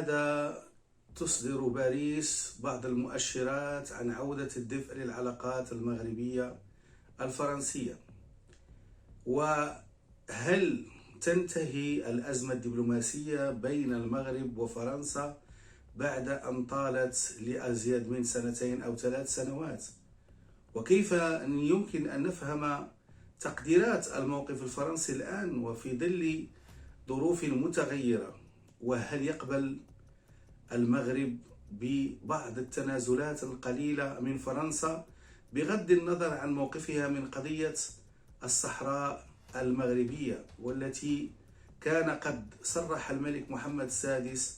لماذا تصدر باريس بعض المؤشرات عن عودة الدفء للعلاقات المغربية الفرنسية؟ وهل تنتهي الأزمة الدبلوماسية بين المغرب وفرنسا بعد أن طالت لأزيد من 2 أو 3 سنوات؟ وكيف يمكن أن نفهم تقديرات الموقف الفرنسي الآن وفي ظل ظروف متغيرة؟ وهل يقبل المغرب ببعض التنازلات القليلة من فرنسا بغض النظر عن موقفها من قضية الصحراء المغربية، والتي كان قد صرح الملك محمد السادس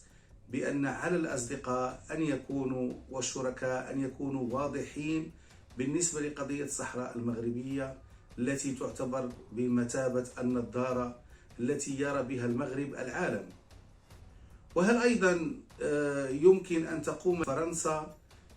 بأن على الأصدقاء أن يكونوا والشركاء أن يكونوا واضحين بالنسبة لقضية الصحراء المغربية التي تعتبر بمثابة النظارة التي يرى بها المغرب العالم. وهل أيضا يمكن أن تقوم فرنسا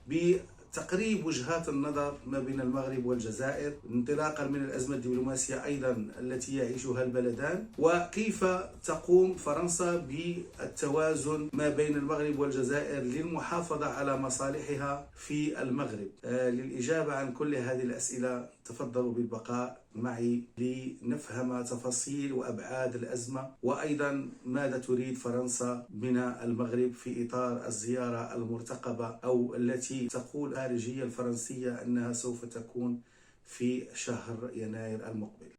بتقريب وجهات النظر ما بين المغرب والجزائر انطلاقا من الأزمة الدبلوماسية أيضا التي يعيشها البلدان؟ وكيف تقوم فرنسا بالتوازن ما بين المغرب والجزائر للمحافظة على مصالحها في المغرب؟ للإجابة عن كل هذه الأسئلة تفضلوا بالبقاء معي لنفهم تفاصيل وأبعاد الأزمة، وأيضا ماذا تريد فرنسا من المغرب في إطار الزيارة المرتقبة أو التي تقول الخارجية الفرنسية أنها سوف تكون في شهر يناير المقبل.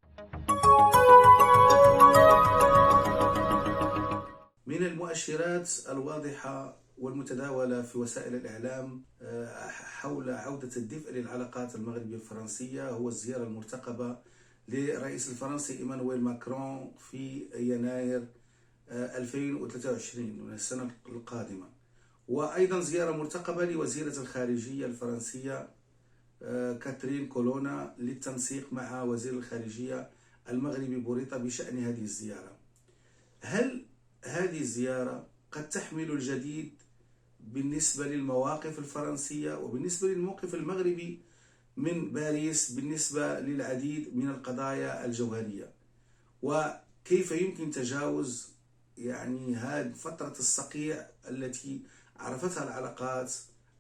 من المؤشرات الواضحة والمتداولة في وسائل الإعلام حول عودة الدفء للعلاقات المغربية الفرنسية هو الزيارة المرتقبة للرئيس الفرنسي إيمانويل ماكرون في يناير 2023 من السنة القادمة، وأيضا زيارة مرتقبة لوزيرة الخارجية الفرنسية كاترين كولونا للتنسيق مع وزير الخارجية المغربي بوريطة بشأن هذه الزيارة. هل هذه الزيارة قد تحمل الجديد بالنسبة للمواقف الفرنسية وبالنسبة للموقف المغربي من باريس بالنسبة للعديد من القضايا الجوهرية؟ وكيف يمكن تجاوز هذه فترة الصقيع التي عرفتها العلاقات،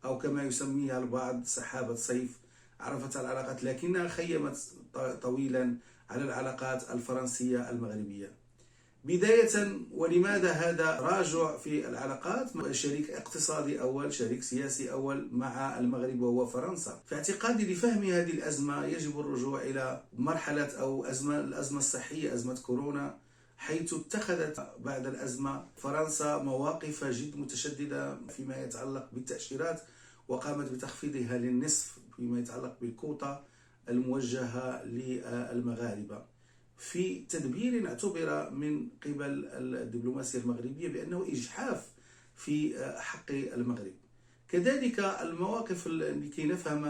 أو كما يسميها البعض سحابة صيف عرفتها العلاقات لكنها خيمت طويلا على العلاقات الفرنسية المغربية؟ بداية، ولماذا هذا راجع في العلاقات؟ شريك اقتصادي أول، شريك سياسي أول مع المغرب وهو فرنسا. في اعتقادي لفهم هذه الأزمة يجب الرجوع إلى مرحلة أو الأزمة الصحية، أزمة كورونا، حيث اتخذت بعد الأزمة فرنسا مواقف جد متشددة فيما يتعلق بالتأشيرات، وقامت بتخفيضها للنصف فيما يتعلق بالكوطة الموجهة للمغاربة، في تدبير اعتبر من قبل الدبلوماسية المغربية بأنه إجحاف في حق المغرب. كذلك المواقف لكي نفهم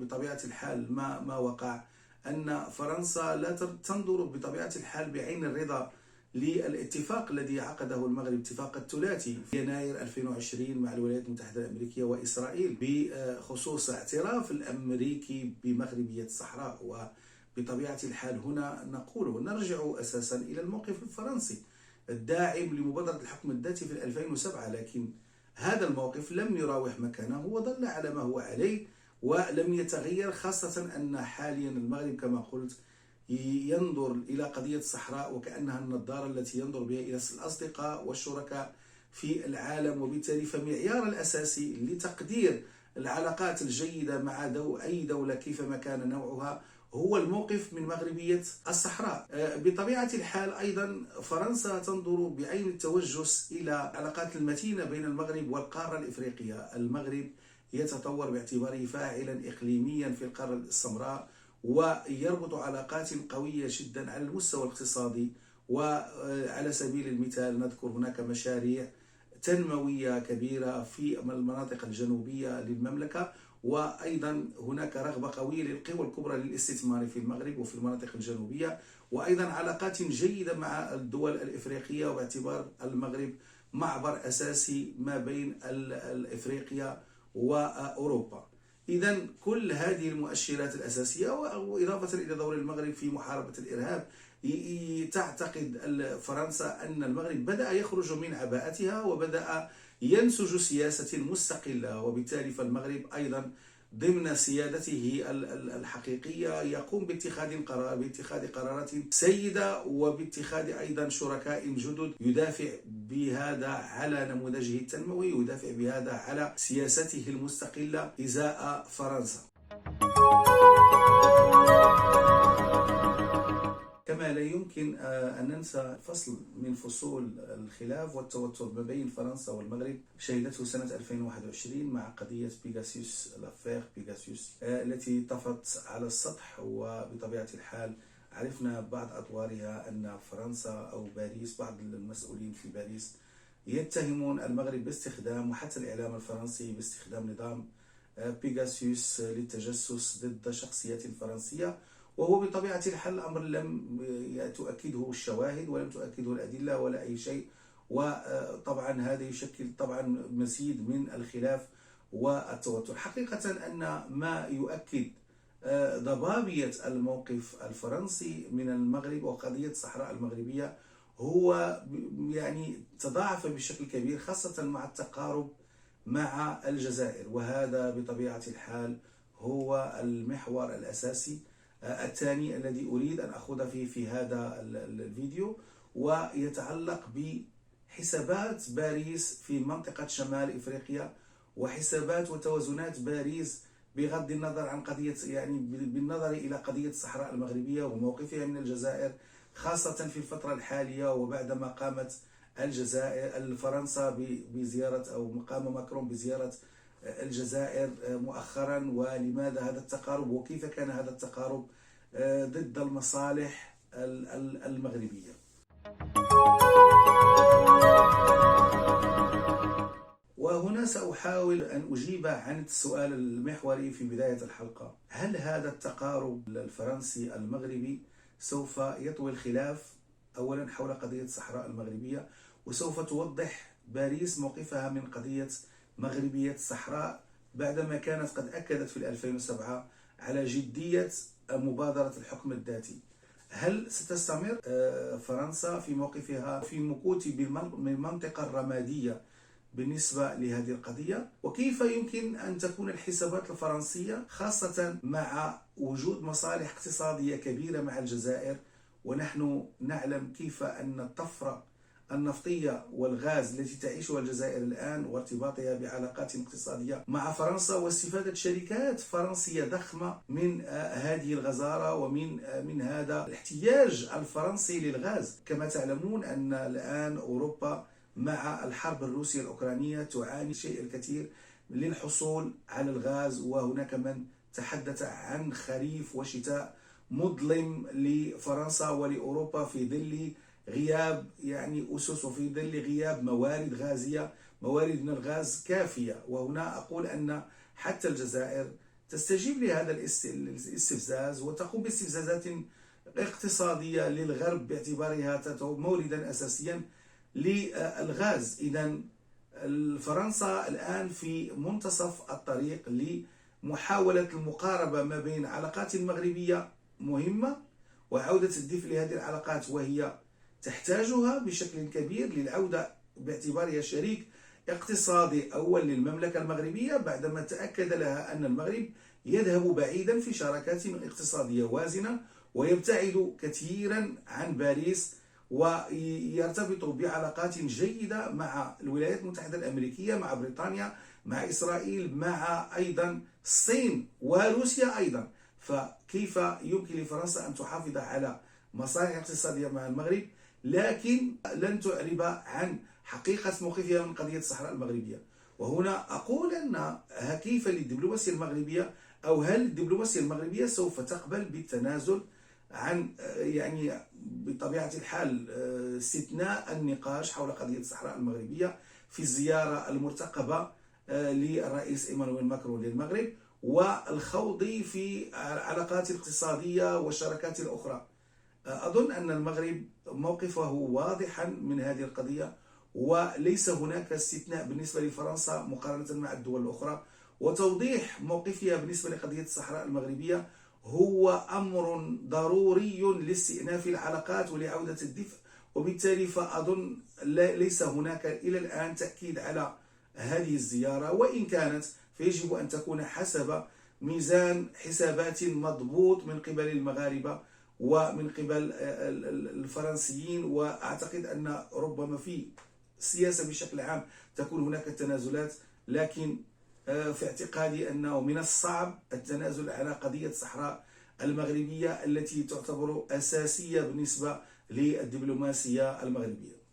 بطبيعة الحال ما وقع، أن فرنسا لا تنظر بطبيعة الحال بعين الرضا للاتفاق الذي عقده المغرب، اتفاق الثلاثي في يناير 2020 مع الولايات المتحدة الأمريكية وإسرائيل بخصوص اعتراف الأمريكي بمغربية الصحراء. وبطبيعة الحال هنا نقول ونرجع أساسا إلى الموقف الفرنسي الداعم لمبادرة الحكم الذاتي في 2007، لكن هذا الموقف لم يراوح مكانه وظل على ما هو عليه ولم يتغير، خاصة أن حاليا المغرب كما قلت ينظر إلى قضية الصحراء وكأنها النظارة التي ينظر بها إلى الأصدقاء والشركاء في العالم، وبالتالي فمعيار الأساسي لتقدير العلاقات الجيدة مع أي دولة كيفما كان نوعها هو الموقف من مغربية الصحراء. بطبيعة الحال أيضا فرنسا تنظر بعين التوجس إلى العلاقات المتينة بين المغرب والقارة الإفريقية. المغرب يتطور باعتباره فاعلا إقليميا في القارة السمراء، ويربط علاقات قوية جدا على المستوى الاقتصادي. وعلى سبيل المثال نذكر هناك مشاريع تنموية كبيرة في المناطق الجنوبية للمملكة، وأيضا هناك رغبة قوية للقوى الكبرى للاستثمار في المغرب وفي المناطق الجنوبية، وأيضا علاقات جيدة مع الدول الإفريقية، وباعتبار المغرب معبر أساسي ما بين إفريقيا وأوروبا. إذن كل هذه المؤشرات الأساسية، وإضافة إلى دور المغرب في محاربة الإرهاب تعتقد فرنسا أن المغرب بدأ يخرج من عباءتها وبدأ ينسج سياسة مستقلة، وبالتالي فالمغرب أيضا ضمن سيادته الحقيقية يقوم باتخاذ قرارات سيدة، وباتخاذ أيضا شركاء جدد يدافع بهذا على نموذجه التنموي، يدافع بهذا على سياسته المستقلة إزاء فرنسا. كما لا يمكن أن ننسى فصل من فصول الخلاف والتوتر ما بين فرنسا والمغرب شهدته سنة 2021 مع قضية بيغاسيوس، الأفير بيغاسيوس التي طفت على السطح. وبطبيعة الحال عرفنا بعض أطوارها أن فرنسا أو باريس، بعض المسؤولين في باريس يتهمون المغرب باستخدام، وحتى الإعلام الفرنسي باستخدام نظام بيغاسيوس للتجسس ضد شخصيات فرنسية، وهو بطبيعة الحال أمر لم تؤكده الشواهد ولم تؤكده الأدلة ولا أي شيء. وطبعا هذا يشكل طبعا مزيد من الخلاف والتوتر. حقيقة أن ما يؤكد ضبابية الموقف الفرنسي من المغرب وقضية الصحراء المغربية هو يعني تضاعف بشكل كبير، خاصة مع التقارب مع الجزائر، وهذا بطبيعة الحال هو المحور الأساسي الثاني الذي أريد أن أخوض فيه في هذا الفيديو، ويتعلق بحسابات باريس في منطقة شمال إفريقيا، وحسابات وتوازنات باريس بغض النظر عن قضية، يعني بالنظر إلى قضية الصحراء المغربية وموقفها من الجزائر، خاصة في الفترة الحالية وبعدما قامت فرنسا بزيارة، أو قام ماكرون بزيارة الجزائر مؤخرا. ولماذا هذا التقارب، وكيف كان هذا التقارب ضد المصالح المغربية؟ وهنا سأحاول أن أجيب عن السؤال المحوري في بداية الحلقة: هل هذا التقارب الفرنسي المغربي سوف يطوي الخلاف أولا حول قضية الصحراء المغربية، وسوف توضح باريس موقفها من قضية مغربية الصحراء بعدما كانت قد أكدت في 2007 على جدية مبادرة الحكم الذاتي؟ هل ستستمر فرنسا في موقفها في مكوت بالمنطقة الرمادية بالنسبة لهذه القضية؟ وكيف يمكن أن تكون الحسابات الفرنسية خاصة مع وجود مصالح اقتصادية كبيرة مع الجزائر، ونحن نعلم كيف أن الطفرة النفطية والغاز التي تعيشها الجزائر الآن وارتباطها بعلاقات اقتصادية مع فرنسا واستفادة شركات فرنسية ضخمة من هذه الغزارة ومن هذا الاحتياج الفرنسي للغاز. كما تعلمون أن الآن أوروبا مع الحرب الروسية الأوكرانية تعاني شيء الكثير للحصول على الغاز، وهناك من تحدث عن خريف وشتاء مظلم لفرنسا ولأوروبا في ظل غياب أسس، وفي ظل غياب موارد غازية، موارد من الغاز كافية. وهنا أقول أن حتى الجزائر تستجيب لهذا الاستفزاز وتقوم باستفزازات اقتصادية للغرب باعتبارها موردا أساسيا للغاز. إذن فرنسا الآن في منتصف الطريق لمحاولة المقاربة ما بين علاقات مغربية مهمة وعودة الدفء لهذه العلاقات، وهي تحتاجها بشكل كبير للعودة باعتبارها شريك اقتصادي أول للمملكة المغربية، بعدما تأكد لها أن المغرب يذهب بعيدا في شراكات اقتصادية وازنة ويبتعد كثيرا عن باريس، ويرتبط بعلاقات جيدة مع الولايات المتحدة الأمريكية، مع بريطانيا، مع إسرائيل، مع أيضا الصين وروسيا أيضا. فكيف يمكن لفرنسا أن تحافظ على مصالح اقتصادية مع المغرب لكن لن تعرب عن حقيقة موقفها من قضية الصحراء المغربية؟ وهنا أقول أن كيف للدبلوماسية المغربية، أو هل الدبلوماسية المغربية سوف تقبل بالتنازل عن بطبيعة الحال استثناء النقاش حول قضية الصحراء المغربية في الزيارة المرتقبة للرئيس إيمانويل ماكرون للمغرب والخوض في العلاقات الاقتصادية والشراكات الأخرى؟ أظن أن المغرب موقفه واضحا من هذه القضية، وليس هناك استثناء بالنسبة لفرنسا مقارنة مع الدول الأخرى. وتوضيح موقفها بالنسبة لقضية الصحراء المغربية هو أمر ضروري لاستئناف العلاقات ولعودة الدفء، وبالتالي فأظن ليس هناك إلى الآن تأكيد على هذه الزيارة، وإن كانت فيجب أن تكون حسب ميزان حسابات مضبوط من قبل المغاربة ومن قبل الفرنسيين. وأعتقد أن ربما في السياسة بشكل عام تكون هناك تنازلات، لكن في اعتقادي أنه من الصعب التنازل على قضية الصحراء المغربية التي تعتبر أساسية بالنسبة للدبلوماسية المغربية.